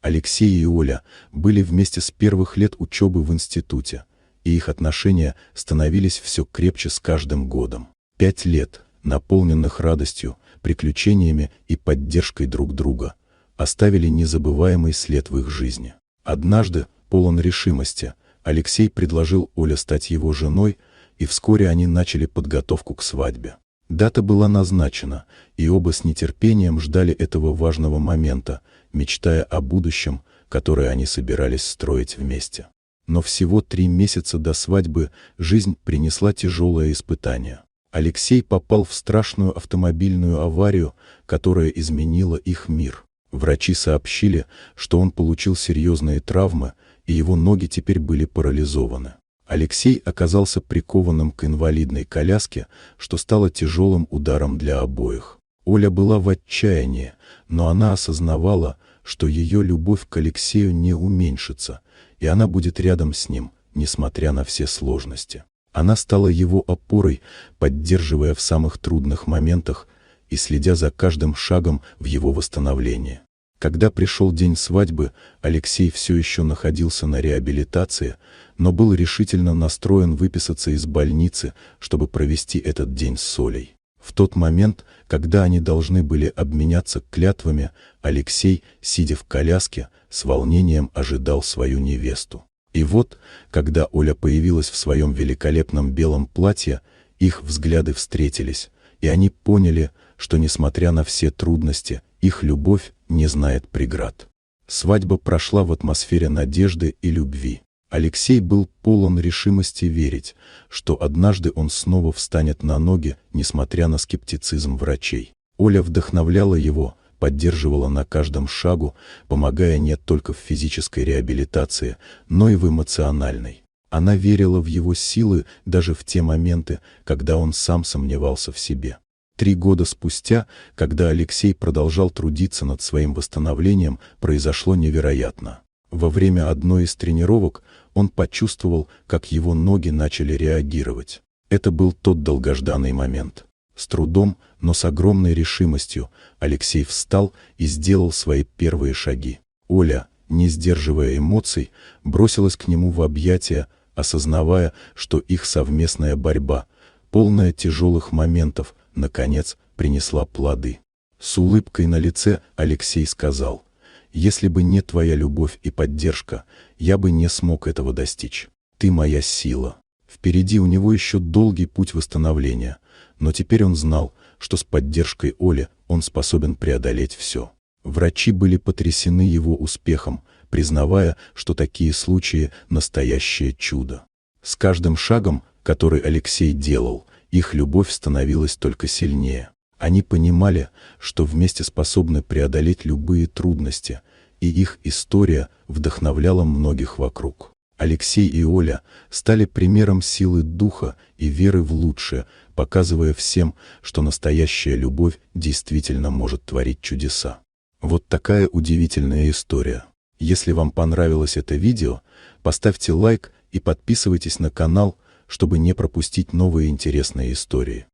Алексей и Оля были вместе с первых лет учебы в институте, и их отношения становились все крепче с каждым годом. 5 лет, наполненных радостью, приключениями и поддержкой друг друга, оставили незабываемый след в их жизни. Однажды, полон решимости, Алексей предложил Оле стать его женой, и вскоре они начали подготовку к свадьбе. Дата была назначена, и оба с нетерпением ждали этого важного момента, мечтая о будущем, которое они собирались строить вместе. Но всего 3 месяца до свадьбы жизнь принесла тяжелое испытание. Алексей попал в страшную автомобильную аварию, которая изменила их мир. Врачи сообщили, что он получил серьезные травмы, и его ноги теперь были парализованы. Алексей оказался прикованным к инвалидной коляске, что стало тяжелым ударом для обоих. Оля была в отчаянии, но она осознавала, что ее любовь к Алексею не уменьшится, и она будет рядом с ним, несмотря на все сложности. Она стала его опорой, поддерживая в самых трудных моментах и следя за каждым шагом в его восстановлении. Когда пришел день свадьбы, Алексей все еще находился на реабилитации, но был решительно настроен выписаться из больницы, чтобы провести этот день с Олей. В тот момент, когда они должны были обменяться клятвами, Алексей, сидя в коляске, с волнением ожидал свою невесту. И вот, когда Оля появилась в своем великолепном белом платье, их взгляды встретились, и они поняли, что, несмотря на все трудности, их любовь не знает преград. Свадьба прошла в атмосфере надежды и любви. Алексей был полон решимости верить, что однажды он снова встанет на ноги, несмотря на скептицизм врачей. Оля вдохновляла его, поддерживала на каждом шагу, помогая не только в физической реабилитации, но и в эмоциональной. Она верила в его силы даже в те моменты, когда он сам сомневался в себе. 3 года спустя, когда Алексей продолжал трудиться над своим восстановлением, произошло невероятно. Во время одной из тренировок он почувствовал, как его ноги начали реагировать. Это был тот долгожданный момент. С трудом, но с огромной решимостью, Алексей встал и сделал свои первые шаги. Оля, не сдерживая эмоций, бросилась к нему в объятия, осознавая, что их совместная борьба, полная тяжелых моментов, наконец, принесла плоды. С улыбкой на лице Алексей сказал: «Если бы не твоя любовь и поддержка, я бы не смог этого достичь. Ты моя сила». Впереди у него еще долгий путь восстановления, но теперь он знал, что с поддержкой Оли он способен преодолеть все. Врачи были потрясены его успехом, признавая, что такие случаи – настоящее чудо. С каждым шагом, который Алексей делал, их любовь становилась только сильнее. Они понимали, что вместе способны преодолеть любые трудности, и их история вдохновляла многих вокруг. Алексей и Оля стали примером силы духа и веры в лучшее, показывая всем, что настоящая любовь действительно может творить чудеса. Вот такая удивительная история. Если вам понравилось это видео, поставьте лайк и подписывайтесь на канал, чтобы не пропустить новые интересные истории.